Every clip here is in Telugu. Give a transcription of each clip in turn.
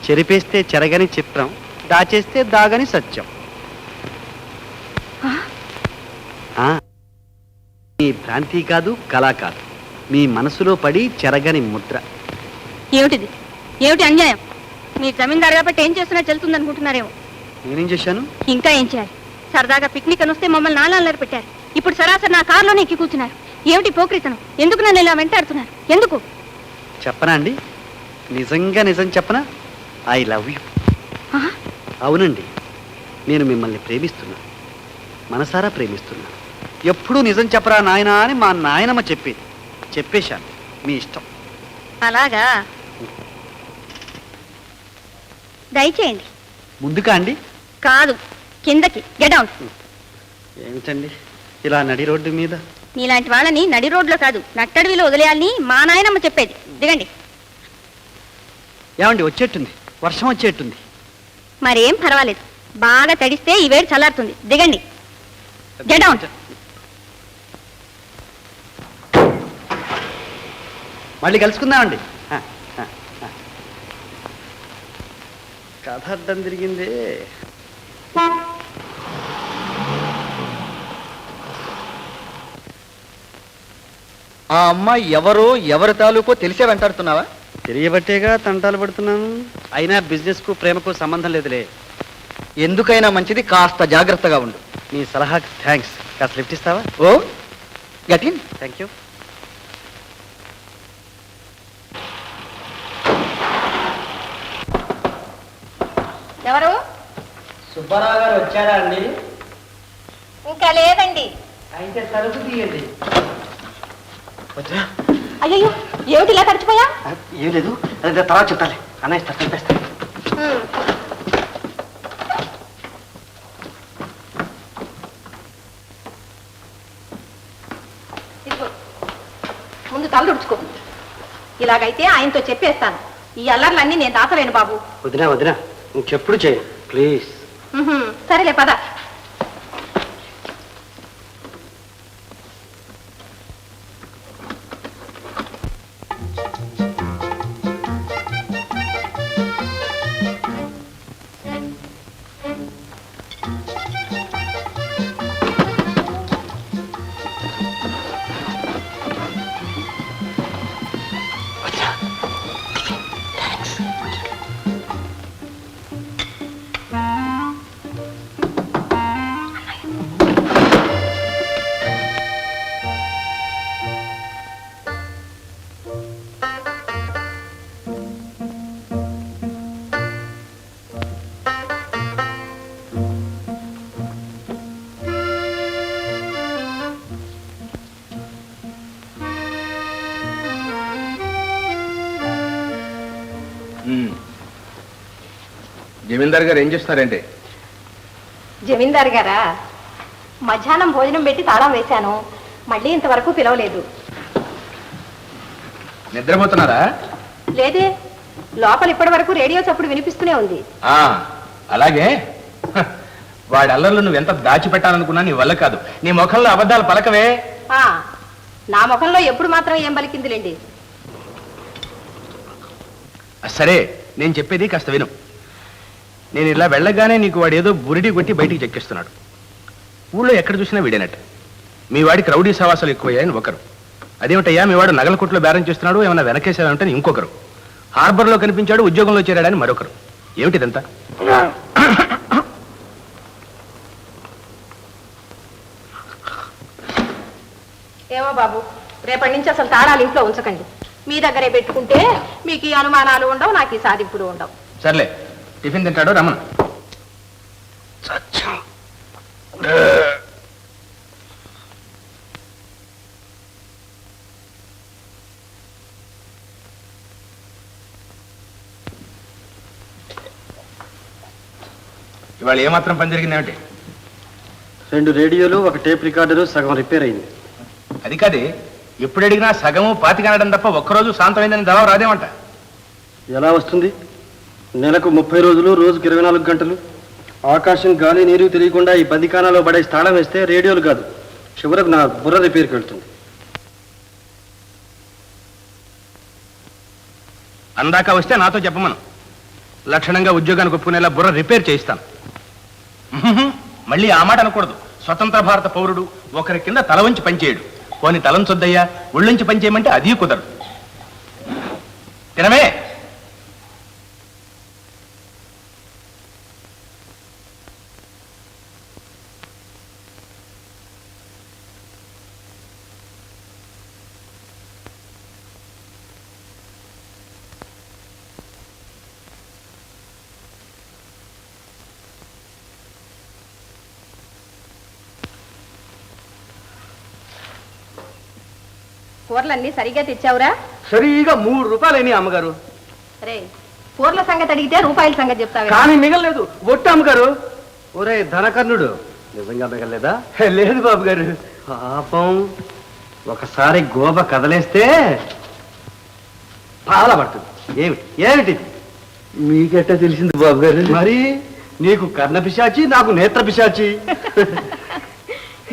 చెరిపేస్తే చెరగని చిత్రం, దాచేస్తే దాగని సత్యం. మీ భ్రాంతి కాదు, కళ కాదు, మీ మనసులో పడి చెరగని ముద్ర. ఏమిటిది? ఏమిటి అన్యాయం? మీ జమీందారు కాబట్టి ఏం చేస్తున్నా చెల్తుంది అనుకుంటున్నారేమో. నేనేం చేశాను? ఇంకా ఏం చేయాలి? సరదాగా పిక్నిక్ అని వస్తే మమ్మల్ని నాన్నలు పెట్టారు. ఇప్పుడు సరాసరి నా కారులోనే ఎక్కి కూర్చున్నారు. ఏమిటి పోక్రితనం? ఎందుకు నన్ను ఇలా వెంటాడుతున్నారు? ఎందుకు చెప్పనా అండి? నిజంగా నిజం చెప్పనా? I love you. అవునండి, నేను మిమ్మల్ని ప్రేమిస్తున్నాను, మనసారా ప్రేమిస్తున్నాను. ఎప్పుడూ నిజం చెప్పరా నాయనా అని మా నాయనమ్మ చెప్పేశాను. మీ ఇష్టం. అలాగా? దయచేయండి. ముందుకా అండి? కాదు, కిందకి. Get out. ఏమిటండి ఇలా నడి రోడ్డు మీద? నీలాంటి వాళ్ళని నడి రోడ్లో కాదు, నట్టడివిలో వదిలేయాలని మా నాయనమ్మ చెప్పేది. దిగండి. ఏమండి, వచ్చేట్టుంది, వర్షం వచ్చేట్టుంది. మరేం పర్వాలేదు, బాగా తడిస్తే ఈ వేడి చల్లారుతుంది. దిగండి. Get out. మళ్ళీ కలుసుకుందామండి. కథ అడ్డం తిరిగింది. ఆ అమ్మాయి ఎవరో ఎవరి తాలూకో తెలిసే వెంటాడుతున్నావా? తెలియబట్టేగా తంటాలు పడుతున్నాను. అయినా బిజినెస్ కు ప్రేమకు సంబంధం లేదులే. ఎందుకైనా మంచిది కాస్త జాగ్రత్తగా ఉండు. నీ సలహాకి థ్యాంక్స్. కాస్త లిఫ్ట్ ఇస్తావా? ఓ గెట్ ఇన్. Thank you. ఎవరు? సుబ్బారావు గారు వచ్చారా అండి? ఇంకా లేదండి. అయితే తలుపు తీయండి. అయ్యో, ఏమిటి ఇలా తడిచిపోయా? ఏం లేదు, అదే తర్వాత చుట్టాలి. అన్నయ్య చంపేస్తా. ముందు తల తుడుచుకో. ఇలాగైతే ఆయనతో చెప్పేస్తాను. ఈ అల్లర్లన్నీ నేను దాచలేను బాబు. వదినా వదినా, ఇంకెప్పుడు చేయ ప్లీజ్. సరేలే, పద. జమీందార్ గారు ఏం చేస్తున్నారంటే? జమీందారు గారా? మధ్యాహ్నం భోజనం పెట్టి తాళం వేశాను, మళ్ళీ ఇంతవరకు పిలవలేదు. నిద్రపోతున్నారా? లేదే, లోపల ఇప్పటి వరకు రేడియో చప్పుడు వినిపిస్తూనే ఉంది. అలాగే. వాడి అల్లర్లు నువ్వెంత దాచిపెట్టాలనుకున్నా నీ వల్ల కాదు. నీ ముఖంలో అబద్ధాలు పలకవే. నా ముఖంలో ఎప్పుడు మాత్రం ఏం పలికిందిలేండి. సరే, నేను చెప్పేది కాస్త విను. నేను ఇలా వెళ్ళగానే నీకు వాడు ఏదో బురిడి కొట్టి బయటికి చెక్కిస్తున్నాడు. ఊళ్ళో ఎక్కడ చూసినా వీడేనట్టు. మీ వాడికి రౌడీ సవాసాలు ఎక్కువయ్యాయని ఒకరు. అదేమిటయ్యా మీ వాడు నగల కొట్లో బేరం చేస్తున్నాడు, ఏమైనా వెనకేసాడంటే ఇంకొకరు. హార్బర్లో కనిపించాడు, ఉద్యోగంలో చేరాడని మరొకరు. ఏమిటిదంతా? ఏమో బాబు, రేపటి నుంచి అసలు తాళాలు ఇంట్లో ఉంచకండి. మీ దగ్గరే పెట్టుకుంటే మీకు ఈ అనుమానాలు ఉండవు, నాకు ఈ సాధింపులు ఉండవు. సర్లే, టిఫిన్ తింటాడు రమణ. ఇవాళ ఏమాత్రం పని జరిగిందేమిటి? 2 రేడియోలు, 1 టేప్ రికార్డరు సగం రిపేర్ అయింది. అది కాదే, ఎప్పుడు అడిగినా సగము పాతిక అనడం తప్ప ఒక్కరోజు శాంతమైందని జవాబు రాదేమంట. ఎలా వస్తుంది? నెలకు 30 రోజులు, రోజుకు 24 గంటలు. ఆకాశం గాలి నీరు తెలియకుండా ఈ బందికానాలో పడే స్థానం వేస్తే రేడియోలు కాదు, చివరకు నా బుర్ర రిపేర్కి వెళ్తుంది. అందాక వస్తే నాతో చెప్పమను. లక్షణంగా ఉద్యోగానికి ఒప్పుకునేలా బుర్ర రిపేర్ చేయిస్తాను. మళ్ళీ ఆ మాట అనకూడదు. స్వతంత్ర భారత పౌరుడు ఒకరి కింద తల వంచి పనిచేయడు. పోని తలంచొద్దయ్యా, ఒళ్ళొంచి పనిచేయమంటే అది కుదరదు. తినమే. కూరలన్నీ సరిగ్గా తెచ్చావురా? సరిగా 3 రూపాయలని అమ్మగారు. రే, కూరల సంగతి అడిగితే రూపాయల సంగతి చెప్తావా? కానీ మిగలలేదు, ఒట్టు అమ్మగారు. ఒరే ధనకర్ణుడు, నిజంగా మిగలేదా? లేదు బాబు గారు. పాపం, ఒకసారి గోబ కదలేస్తే పాల పడుతుంది. ఏమిటి ఏమిటి? మీకెట్టా తెలిసింది బాబు గారు? మరి నీకు కర్ణ పిశాచి, నాకు నేత్ర పిశాచి.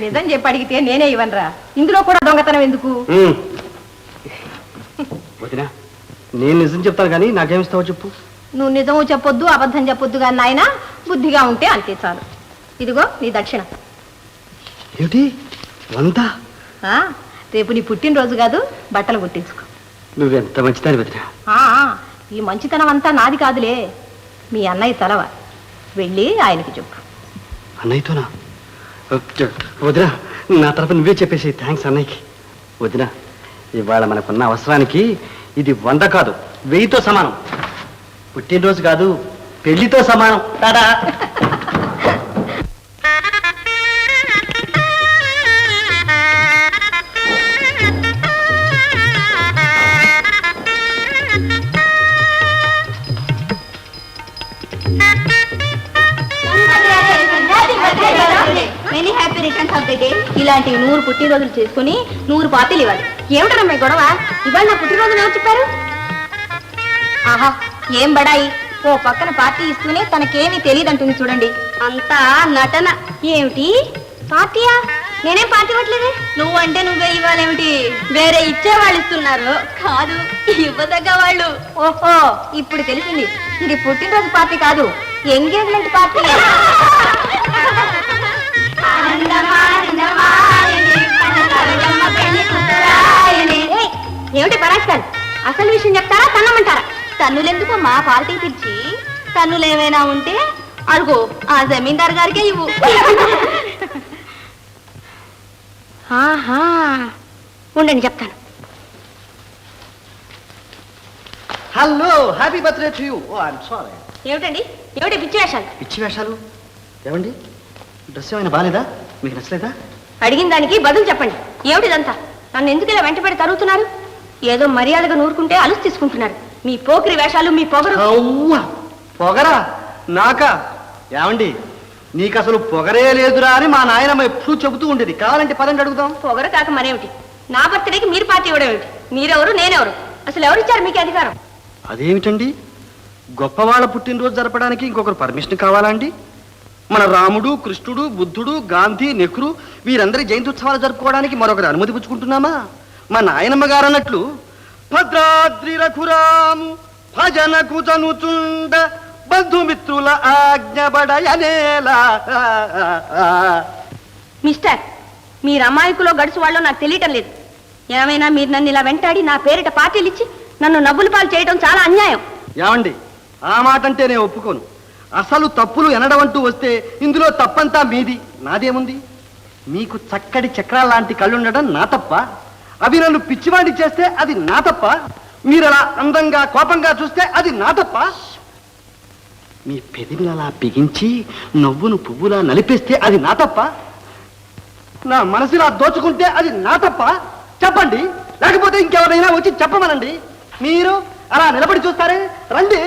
నిజం చెప్పి అడిగితే నేనే ఇవ్వనరా. ఇందులో కూడా దొంగతనం ఎందుకు? వదినా, నేను నిజం చెప్తాను కానీ నాకేమిస్తావో చెప్పు. నువ్వు నిజము చెప్పొద్దు, అబద్ధం చెప్పొద్దు కానీ నాయన బుద్ధిగా ఉంటే అంతే చాలు. ఇదిగో నీ దక్షిణ. ఏమిటి 100? రేపు నీ పుట్టినరోజు కాదు, బట్టలు కుట్టించుకో. నువ్వెంత మంచిదాని వదినా. ఈ మంచితనం అంతా నాది కాదులే, మీ అన్నయ్య తలవ. వెళ్ళి ఆయనకి చెప్పు. అన్నయ్యతోనా? వదినా, నా తరపు నువ్వే చెప్పేసి. థ్యాంక్స్ అన్నయ్యకి. వదినా, ఇవాళ మనకున్న అవసరానికి ఇది 100 కాదు, 1000తో సమానం. పుట్టినరోజు కాదు, పెళ్లితో సమానం. Tata. Many happy returns of the day. ఇలాంటి 100 పుట్టినరోజులు చేసుకుని 100 పార్టీలు ఇవ్వాలి. ఏమిటమ్మా గొడవ? ఇవాళ నా పుట్టినరోజులు ఎవరు చెప్పారు? ఆహా, ఏం బడాయి. ఓ పక్కన పార్టీ ఇస్తూనే తనకేమీ తెలియదంటుంది చూడండి. అంతా నటన. ఏమిటి పార్టీయా? నేనేం పార్టీ ఇవ్వట్లేదే. నువ్వంటే నువ్వే ఇవ్వాలేమిటి? వేరే ఇచ్చేవాళ్ళు ఇస్తున్నారు కాదు, ఇవ్వదగ్గ వాళ్ళు. ఓహో, ఇప్పుడు తెలిసింది. ఇది పుట్టినరోజు పార్టీ కాదు, ఎంగేజ్మెంట్ పార్టీ. ఏమిటి పరాక్తాలు? అసలు విషయం చెప్తారా, తన్నమంటారా? తన్నులెందుకు మా పార్టీ పిలిచి? తన్నులేమైనా ఉంటే అడుగు ఆ జమీందారు గారికే ఇవ్వు. ఉండండి చెప్తాను. Hello, happy birthday to you. Oh I'm sorry. ఏమిటండి, ఏమిటి పిచ్చి వేషాలు? పిచ్చి వేషాలు? ఏమండి, డ్రెస్ ఏమైనా బాగాలేదా? మీకు నచ్చలేదా? అడిగిన దానికి బదులు చెప్పండి. ఏమిటిదంతా? నన్ను ఎందుకు ఇలా వెంటబడి తరుగుతున్నారు? ఏదో మర్యాదగా నూరుకుంటే అలుసు తీసుకుంటున్నారు. మీ పోకిరి వేషాలు, మీ పొగరు. పొగరా? నాకా? ఏమండి, నీకు అసలు పొగరే లేదురా అని మా నాయనమ్మ ఎప్పుడు చెబుతూ ఉండేది. కావాలంటే పదండి అడుగుదాం. పొగరు కాక మరేమిటి? నా బర్త్డేకి మీరు పార్టీ ఇవ్వడం ఏమిటి? మీరెవరు, నేనెవరు? అసలు ఎవరిచ్చారు మీకు అధికారం? అదేమిటండి, గొప్పవాళ్ళ పుట్టినరోజు జరపడానికి ఇంకొకరు పర్మిషన్ కావాలా అండి? మన రాముడు, కృష్ణుడు, బుద్ధుడు, గాంధీ, నెహ్రూ వీరందరి జయంత్యుత్సవాలు జరుపుకోవడానికి మరొకరు అనుమతి పుచ్చుకుంటున్నామా? మా నాయనమ్మ గారు అన్నట్లు భద్రాద్రి రఘురాము భజనకు జనుచుండ బంధుమిత్రుల ఆజ్ఞబడయనేలా. మిస్టర్, మీరు అమాయకులో గడుచు వాళ్ళు నాకు తెలియటం లేదు. ఏమైనా మీరు నన్ను ఇలా వెంటాడి నా పేరిట పార్టీలు ఇచ్చి నన్ను నవ్వుల పాలు చేయడం చాలా అన్యాయం. ఏమండి, ఆ మాట అంటే నేను ఒప్పుకోను. అసలు తప్పులు ఎనడమంటూ వస్తే ఇందులో తప్పంతా మీది, నాదేముంది? మీకు చక్కటి చక్రాల లాంటి కళ్ళుండడం నా తప్ప? అవి నన్ను పిచ్చివాడి చేస్తే అది నా తప్ప? మీరు అలా అందంగా కోపంగా చూస్తే అది నా తప్ప? మీ పెదవిని అలా బిగించి నవ్వును పువ్వులా నలిపేస్తే అది నా తప్ప? నా మనసులా దోచుకుంటే అది నా తప్ప? చెప్పండి, లేకపోతే ఇంకెవరైనా వచ్చి చెప్పమనండి. మీరు అలా నిలబడి చూస్తారే, రండి.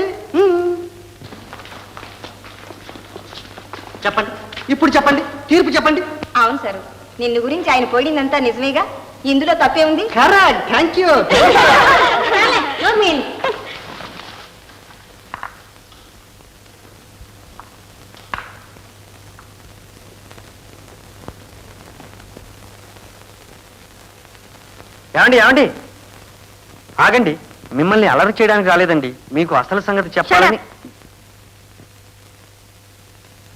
చెప్పండి, ఇప్పుడు చెప్పండి, తీర్పు చెప్పండి. అవును సార్, నిన్ను గురించి ఆయన పోయిందంతా నిజమేగా. ఇందులో తప్పే ఉంది? Correct, thank you. ఏమండి ఏమండి ఆగండి, మిమ్మల్ని అలరి చేయడానికి రాలేదండి, మీకు అసలు సంగతి చెప్పాలని. Shut